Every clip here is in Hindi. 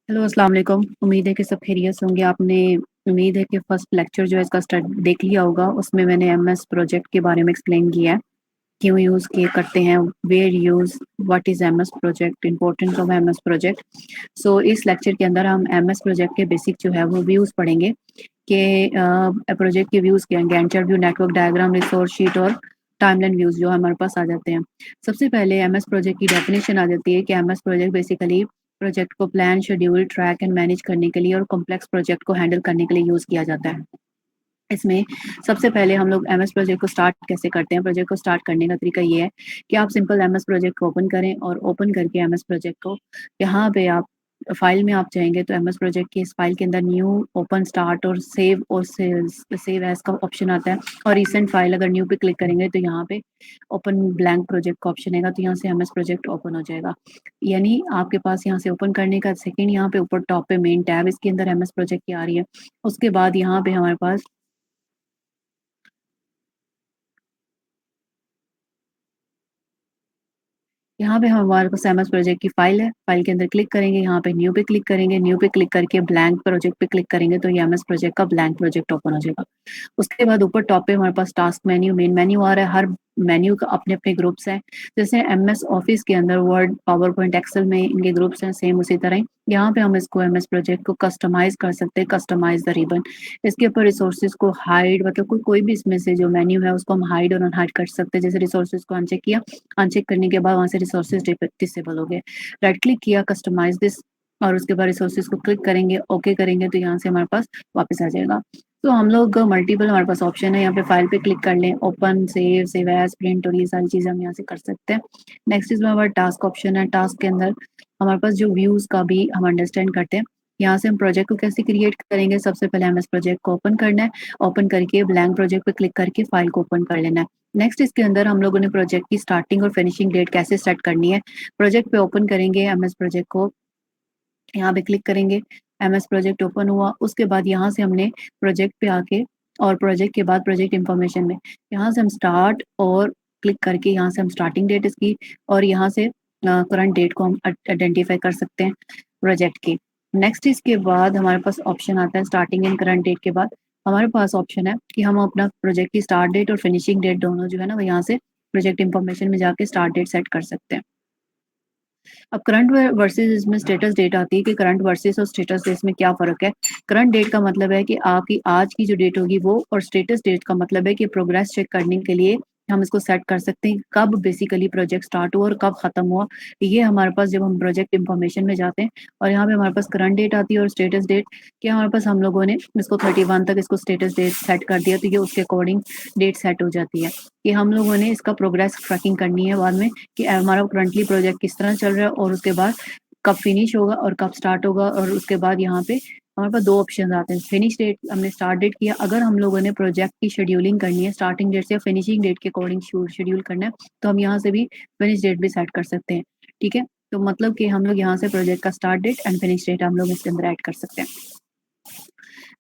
हेलो, अस्सलाम वालेकुम। उम्मीद है कि सब खैरियत से होंगे। आपने उम्मीद है कि फर्स्ट लेक्चर जो है इसका स्टार्ट देख लिया होगा। उसमें मैंने एमएस प्रोजेक्ट के बारे में एक्सप्लेन किया है, क्यों यूज़ किए करते हैं, where use, what is MS project, importance of MS project. So इस लेक्चर के अंदर हम एमएस प्रोजेक्ट के बेसिक जो है वो व्यूज़ पढ़ेंगे कि प्रोजेक्ट के व्यूज़ क्या हैं। Gantt chart view, network diagram, resource sheet और टाइमलाइन व्यूज़ जो हमारे पास आ जाते हैं। सबसे पहले एमएस प्रोजेक्ट की डेफिनेशन आ जाती है कि एमएस प्रोजेक्ट बेसिकली प्रोजेक्ट को plan, schedule, track and manage करने के लिए और कॉम्प्लेक्स प्रोजेक्ट को हैंडल करने के लिए यूज़ किया जाता है। इसमें सबसे पहले हम लोग एमएस प्रोजेक्ट को स्टार्ट कैसे करते हैं। प्रोजेक्ट को स्टार्ट करने का तरीका ये है कि आप सिंपल एमएस प्रोजेक्ट को ओपन करें और ओपन करके एमएस प्रोजेक्ट को यहाँ पे आप फाइल में आप जाएंगे तो एमएस प्रोजेक्ट की इस फाइल के अंदर न्यू, ओपन, स्टार्ट और सेव एज का ऑप्शन आता है। और रिसेंट फाइल अगर न्यू पे क्लिक करेंगे तो यहाँ पे ओपन ब्लैंक प्रोजेक्ट का ऑप्शन आएगा, तो यहाँ से एमएस प्रोजेक्ट ओपन हो जाएगा। यानी आपके पास यहाँ से ओपन करने का सेकेंड यहाँ पे ऊपर टॉप पे मेन टैब, इसके अंदर एमएस प्रोजेक्ट की आ रही है। उसके बाद यहाँ पे हमारे पास यहाँ पे हमारे पास एमएस प्रोजेक्ट की फाइल है। फाइल के अंदर क्लिक करेंगे, यहाँ पे न्यू पे क्लिक करेंगे, न्यू पे क्लिक करके ब्लैंक प्रोजेक्ट पे क्लिक करेंगे तो ये एमएस प्रोजेक्ट का ब्लैंक प्रोजेक्ट ओपन हो जाएगा। उसके बाद ऊपर टॉप पे हमारे पास टास्क मेन्यू, मेन मेन्यू आ रहा है। हर मेन्यू का अपने अपने ग्रुप्स हैं। जैसे एमएस ऑफिस के अंदर वर्ड, पावर पॉइंट, एक्सेल में इनके ग्रुप्स हैं, सेम उसी तरह ही यहाँ पे हम इसको एमएस प्रोजेक्ट को कस्टमाइज कर सकते हैं। कस्टमाइज द रिबन, इसके ऊपर रिसोर्सेज को हाइड, मतलब कोई भी इसमें से जो मेन्यू है उसको हम हाइड और अनहाइड कर सकते हैं। जैसे रिसोर्सेज को अनचेक किया, अनचेक करने के बाद वहाँ से रिसोर्सेज डिसेबल हो गए। राइट क्लिक किया, कस्टमाइज दिस, और उसके बाद रिसोर्सेज को क्लिक करेंगे, ओके करेंगे तो यहाँ से हमारे पास वापस आ जाएगा। तो हम लोग मल्टीपल हमारे पास ऑप्शन है। यहाँ पे फाइल पे क्लिक कर लें, ओपन, सेव एज, प्रिंट और ये सारी चीज़ें हम यहाँ से कर सकते हैं। नेक्स्ट इसमें हमारा टास्क ऑप्शन है। टास्क के अंदर हमारे पास जो व्यूज़ का भी हम अंडरस्टैंड करते हैं। यहाँ से हम प्रोजेक्ट को कैसे क्रिएट करेंगे। सबसे पहले एमएस प्रोजेक्ट को ओपन करना है। ओपन करके ब्लैंक प्रोजेक्ट पे क्लिक करके फाइल को ओपन कर लेना है। नेक्स्ट इसके अंदर हम लोगों ने प्रोजेक्ट की स्टार्टिंग और फिनिशिंग डेट कैसे सेट करनी है। प्रोजेक्ट पे ओपन करेंगे, एमएस प्रोजेक्ट को यहाँ पे क्लिक करेंगे, एमएस प्रोजेक्ट ओपन हुआ। उसके बाद यहाँ से हमने प्रोजेक्ट पे आके और प्रोजेक्ट के बाद प्रोजेक्ट इंफॉर्मेशन में यहाँ से हम स्टार्ट और क्लिक करके यहाँ से हम स्टार्टिंग डेट इसकी और यहाँ से करंट डेट को हम आइडेंटिफाई कर सकते हैं प्रोजेक्ट की। नेक्स्ट इसके बाद हमारे पास ऑप्शन आता है स्टार्टिंग एंड करंट डेट के बाद हमारे पास ऑप्शन है कि हम अपना प्रोजेक्ट की स्टार्ट डेट और फिनिशिंग डेट दोनों जो है ना वो यहाँ से प्रोजेक्ट इंफॉर्मेशन में जाके स्टार्ट डेट सेट कर सकते हैं। अब करंट वर्सेस इसमें स्टेटस डेट आती है कि करंट वर्सेस और स्टेटस डेट में क्या फ़र्क है। करंट डेट का मतलब है कि आपकी आज की जो डेट होगी वो, और स्टेटस डेट का मतलब है कि प्रोग्रेस चेक करने के लिए हम इसको सेट कर सकते हैं कब बेसिकली प्रोजेक्ट स्टार्ट हुआ और कब ख़त्म हुआ। ये हमारे पास जब हम प्रोजेक्ट इंफॉर्मेशन में जाते हैं और यहाँ पे हमारे पास करंट डेट आती है और स्टेटस डेट, कि हमारे पास हम लोगों ने इसको 31 तक इसको स्टेटस डेट सेट कर दिया तो ये उसके अकॉर्डिंग डेट सेट हो जाती है कि हम लोगों ने इसका प्रोग्रेस ट्रैकिंग करनी है बाद में कि हमारा करंटली प्रोजेक्ट किस तरह चल रहा है और उसके बाद कब फिनिश होगा और कब स्टार्ट होगा। और उसके बाद यहाँ पे हमारे पास दो ऑप्शन आते हैं, फिनिश डेट, हमने स्टार्ट डेट किया। अगर हम लोगों ने प्रोजेक्ट की शेड्यूलिंग करनी है स्टार्टिंग डेट से या फिनिशिंग डेट के अकॉर्डिंग शेड्यूल करना है तो हम यहाँ से भी फिनिश डेट भी सेट कर सकते हैं। ठीक है, तो मतलब कि हम लोग यहाँ से प्रोजेक्ट का start date and finish date हम लोग इसके अंदर ऐड कर सकते हैं।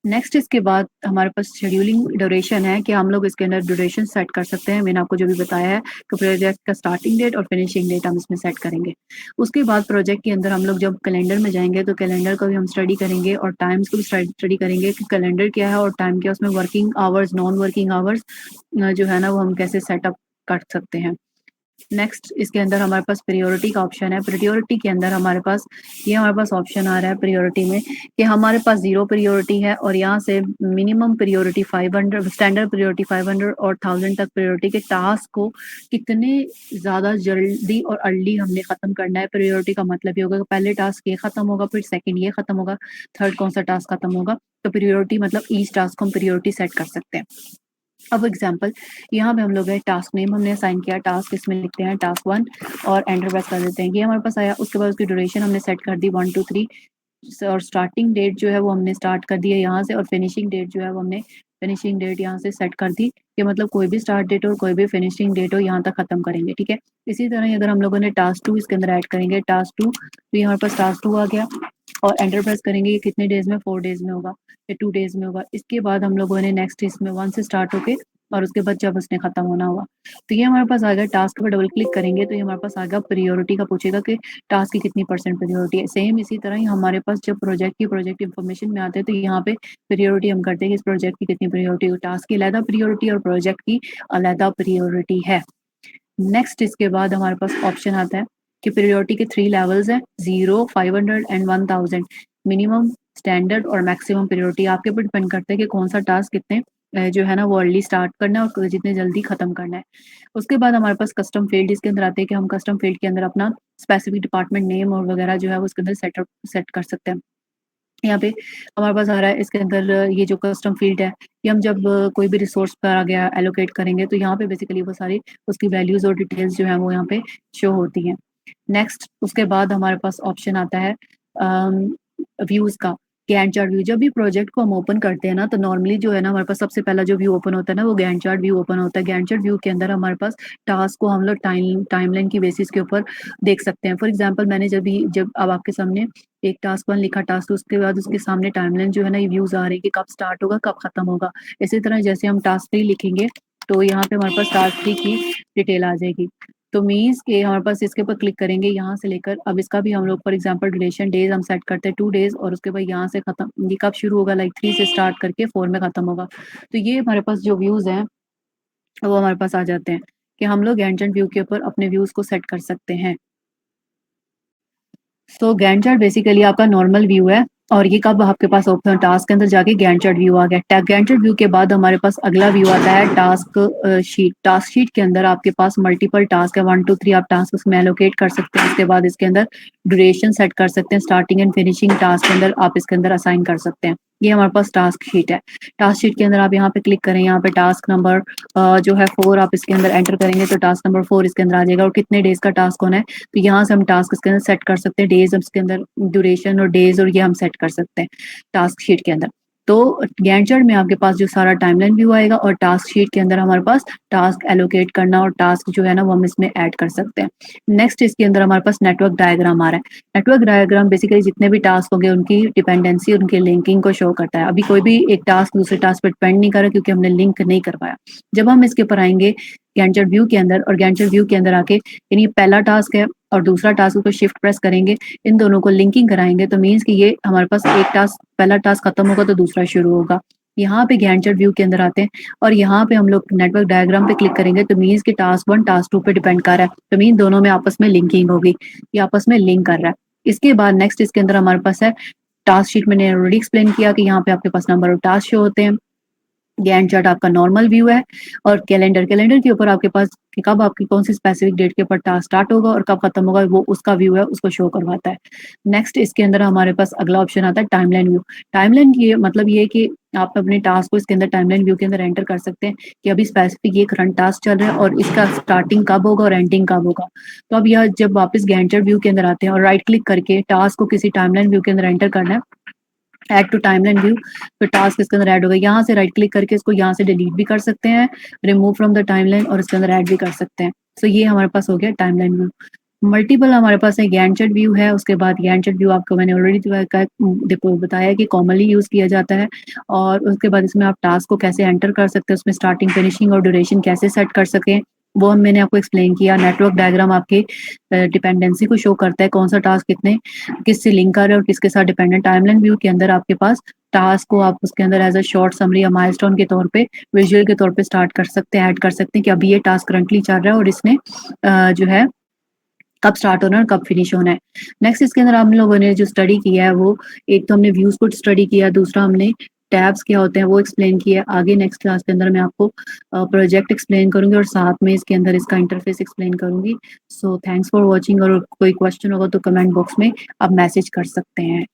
नेक्स्ट इसके बाद हमारे पास शेड्यूलिंग ड्यूरेशन है कि हम लोग इसके अंदर ड्यूरेशन सेट कर सकते हैं। मैंने आपको जो भी बताया है कि प्रोजेक्ट का स्टार्टिंग डेट और फिनिशिंग डेट हम इसमें सेट करेंगे। उसके बाद प्रोजेक्ट के अंदर हम लोग जब कैलेंडर में जाएंगे तो कैलेंडर को भी हम स्टडी करेंगे और टाइम्स को भी स्टडी करेंगे कि कैलेंडर क्या है और टाइम क्या है, उसमें working hours, non working hours जो है ना वो हम कैसे सेटअप कर सकते हैं। नेक्स्ट इसके अंदर हमारे पास प्रायोरिटी का ऑप्शन है। प्रायोरिटी के अंदर हमारे पास ऑप्शन आ रहा है प्रायोरिटी में कि हमारे पास 0 प्रायोरिटी है और यहाँ से मिनिमम प्रायोरिटी 500, स्टैंडर्ड प्रायोरिटी 500 और 1000 तक प्रायोरिटी के टास्क को कितने ज़्यादा जल्दी और अर्ली हमने ख़त्म करना है। प्रायोरिटी का मतलब ये होगा कि पहले टास्क ये ख़त्म होगा, फिर सेकेंड ये ख़त्म होगा, थर्ड कौन सा टास्क ख़त्म होगा। तो प्रायोरिटी मतलब ईच टास्क को हम प्रायोरिटी सेट कर सकते हैं। अब एग्जांपल यहाँ पे हम लोग है टास्क नेम हमने असाइन किया, टास्क इसमें लिखते हैं टास्क 1 और एंटर प्रेस कर देते हैं। ये हमारे पास आया। उसके बाद उसकी ड्यूरेशन हमने सेट कर दी 1 2 3 और स्टार्टिंग डेट जो है वो हमने स्टार्ट कर दी है यहाँ से और फिनिशिंग डेट जो है वो हमने फिनिशिंग डेट यहाँ से सेट कर दी कि मतलब कोई भी स्टार्ट डेट हो कोई भी फिनिशिंग डेट हो यहाँ तक खत्म करेंगे। ठीक है, इसी तरह ही अगर हम लोगों ने टास्क 2 इसके अंदर ऐड करेंगे, टास्क 2 तो ये हमारे पास टास्क 2 आ गया और एंटर प्रेस करेंगे ये कितने डेज में, 4 डेज में होगा या 2 डेज में होगा। इसके बाद हम लोगों ने नेक्स्ट इसमें 1 से स्टार्ट होके और उसके बाद जब उसने खत्म होना हुआ। तो ये हमारे पास आ गया, टास्क पर डबल क्लिक करेंगे तो ये हमारे पास आ गया प्रायोरिटी का, पूछेगा कि टास्क की कितनी परसेंट प्रायोरिटी है। सेम इसी तरह ही हमारे पास जब प्रोजेक्ट इन्फॉर्मेशन में आते हैं तो यहाँ पे प्रायोरिटी हम करते हैं कि इस प्रोजेक्ट की कितनी प्रायोरिटी, टास्क की अलहदा प्रायोरिटी और प्रोजेक्ट की अलहदा प्रायोरिटी है। नेक्स्ट इसके बाद हमारे पास ऑप्शन आता है कि प्रायोरिटी के 3 लेवल्स हैं, 0, 500 एंड 1000। मिनिमम, स्टैंडर्ड और मैक्सिमम प्रायोरिटी आपके ऊपर डिपेंड करता है कि कौन सा टास्क कितने जो है ना वो अर्ली स्टार्ट करना है और जितने जल्दी खत्म करना है। उसके बाद हमारे पास कस्टम फील्ड इसके अंदर आते हैं कि हम कस्टम फील्ड के अंदर अपना स्पेसिफिक डिपार्टमेंट नेम और वगैरह जो है वो उसके अंदर सेट कर सकते हैं। यहाँ पे हमारे पास आ रहा है इसके अंदर ये जो कस्टम फील्ड है, ये हम जब कोई भी रिसोर्स पर आ गया एलोकेट करेंगे तो यहाँ पे बेसिकली वो सारी उसकी वैल्यूज और डिटेल्स जो है वो यहाँ पे शो होती हैं। नेक्स्ट उसके बाद हमारे पास ऑप्शन आता है व्यूज का, गैंट चार्ट व्यू। जब भी प्रोजेक्ट को हम ओपन करते हैं ना तो नॉर्मली जो है ना हमारे पास सबसे पहला जो व्यू ओपन होता है ना वो गैंट चार्ट व्यू ओपन होता है। गैंट चार्ट व्यू के अंदर हमारे पास टास्क को हम लोग टाइमलाइन की बेसिस के ऊपर देख सकते हैं। फॉर एग्जांपल मैंने जब अब आपके सामने एक टास्क 1 लिखा, टास्क 2, उसके बाद उसके सामने टाइमलाइन जो है ना ये व्यूज आ रही है कि कब स्टार्ट होगा कब खत्म होगा। इसी तरह जैसे हम टास्क 3 लिखेंगे तो यहाँ पे हमारे पास टास्क 3 की डिटेल आ जाएगी। तो मीन्स के हमारे पास इसके ऊपर क्लिक करेंगे यहाँ से लेकर, अब इसका भी हम लोग फॉर एग्जांपल ड्यूरेशन डेज हम सेट करते हैं 2 डेज, और उसके बाद यहाँ से खत्म ये कब शुरू होगा, लाइक 3 से स्टार्ट करके 4 में खत्म होगा। तो ये हमारे पास जो व्यूज हैं वो हमारे पास आ जाते हैं कि हम लोग गैंट चार्ट व्यू के ऊपर अपने व्यूज को सेट कर सकते हैं। सो गैंट चार्ट बेसिकली आपका नॉर्मल व्यू है और ये कब आपके पास ओपन टास्क के अंदर जाके गैंट चार्ट व्यू आ गया। गैंट चार्ट व्यू के बाद हमारे पास अगला व्यू आता है टास्क शीट। टास्क शीट के अंदर आपके पास मल्टीपल टास्क है, 1 2 3 आप टास्क उसमें एलोकेट कर सकते हैं। उसके बाद इसके अंदर ड्यूरेशन सेट कर सकते हैं, स्टार्टिंग एंड फिनिशिंग टास्क के अंदर आप इसके अंदर असाइन कर सकते हैं। ये हमारे पास टास्क शीट है। टास्क शीट के अंदर आप यहाँ पे क्लिक करें, यहाँ पे टास्क नंबर जो है 4 आप इसके अंदर एंटर करेंगे तो टास्क नंबर 4 इसके अंदर आ जाएगा और कितने डेज का टास्क होना है तो यहाँ से हम टास्क इसके अंदर सेट कर सकते हैं, डेज इसके अंदर ड्यूरेशन और डेज और ये हम सेट कर सकते हैं टास्क शीट के अंदर। तो गैंट चार्ट में आपके पास जो सारा टाइमलाइन व्यू आएगा और टास्क शीट के अंदर हमारे पास टास्क एलोकेट करना और टास्क जो है ना वो हम इसमें ऐड कर सकते हैं। नेक्स्ट इसके अंदर हमारे पास नेटवर्क डायग्राम आ रहा है। नेटवर्क डायग्राम बेसिकली जितने भी टास्क होंगे उनकी डिपेंडेंसी उनकी लिंकिंग को शो करता है। अभी कोई भी एक टास्क दूसरे टास्क पर डिपेंड नहीं कर रहा क्योंकि हमने लिंक नहीं करवाया। जब हम इसके ऊपर आएंगे गैंट चार्ट व्यू के अंदर और गैंट चार्ट व्यू के अंदर आके यानी पहला टास्क है और दूसरा टास्क को शिफ्ट प्रेस करेंगे, इन दोनों को लिंकिंग कराएंगे तो मीन्स कि ये हमारे पास एक टास्क पहला टास्क खत्म होगा तो दूसरा शुरू होगा। यहाँ पे गैंट चार्ट व्यू के अंदर आते हैं और यहाँ पे हम लोग नेटवर्क डायग्राम पे क्लिक करेंगे तो मीन्स कि टास्क 1 टास्क 2 पे डिपेंड कर रहा है तो मीन दोनों में आपस में लिंकिंग होगी, ये आपस में लिंक कर रहा है। इसके बाद नेक्स्ट इसके अंदर हमारे पास है टास्क शीट। मैंने ऑलरेडी एक्सप्लेन किया कि यहाँ पे आपके पास नंबर ऑफ टास्क शो होते हैं। गैंट चार्ट आपका नॉर्मल व्यू है और कैलेंडर के ऊपर आपके पास कि कब आपकी कौन सी स्पेसिफिक डेट के ऊपर टास्क स्टार्ट होगा और कब खत्म होगा वो उसका व्यू है उसको शो करवाता है। नेक्स्ट इसके अंदर हमारे पास अगला ऑप्शन आता है टाइमलाइन व्यू। टाइमलाइन ये मतलब ये है कि आप अपने टास्क को इसके अंदर टाइमलाइन व्यू के अंदर एंटर कर सकते हैं कि अभी स्पेसिफिक ये करंट टास्क चल रहा है और इसका स्टार्टिंग कब होगा और एंडिंग कब होगा। तो अब यह जब वापस गैंट चार्ट व्यू के अंदर आते हैं और राइट क्लिक करके टास्क को किसी टाइमलाइन व्यू के अंदर एंटर करना है, ऐड टू टाइमलाइन व्यू, तो टास्क इसके अंदर ऐड हो गया। यहाँ से राइट क्लिक करके इसको यहाँ से डिलीट भी कर सकते हैं, रिमूव फ्रॉम द टाइमलाइन, और इसके अंदर ऐड भी कर सकते हैं। सो ये हमारे पास हो गया टाइमलाइन व्यू। मल्टीपल हमारे पास है गैंट चार्ट व्यू है। उसके बाद गैंट चार्ट व्यू आपको मैंने ऑलरेडी देखो बताया कि कॉमनली यूज किया जाता है और उसके बाद इसमें आप टास्क को कैसे एंटर कर सकते हैं, उसमें स्टार्टिंग फिनिशिंग और ड्यूरेशन कैसे सेट कर सकें वो मैंने आपको एक्सप्लेन किया। नेटवर्क डायग्राम आपके डिपेंडेंसी को शो करता है, कौन सा टास्क कितने किससे लिंक कर रहा है और किसके साथ डिपेंडेंट। टाइमलाइन व्यू के अंदर आपके पास टास्क को आप उसके अंदर एज अ शॉर्ट समरी या माइलस्टोन के तौर पे विजुअल के तौर पे स्टार्ट कर सकते हैं, ऐड कर सकते हैं कि अभी ये टास्क करंटली चल रहा है और इसने जो है कब स्टार्ट होना है और कब फिनिश होना है। नेक्स्ट इसके अंदर हम लोगों ने जो स्टडी किया है वो एक तो हमने व्यूज को स्टडी किया, दूसरा हमने टैब्स क्या होते हैं वो एक्सप्लेन किया। आगे नेक्स्ट क्लास के अंदर मैं आपको प्रोजेक्ट एक्सप्लेन करूंगी और साथ में इसके अंदर इसका इंटरफेस एक्सप्लेन करूंगी। सो थैंक्स फॉर वॉचिंग, और कोई क्वेश्चन होगा तो कमेंट बॉक्स में आप मैसेज कर सकते हैं।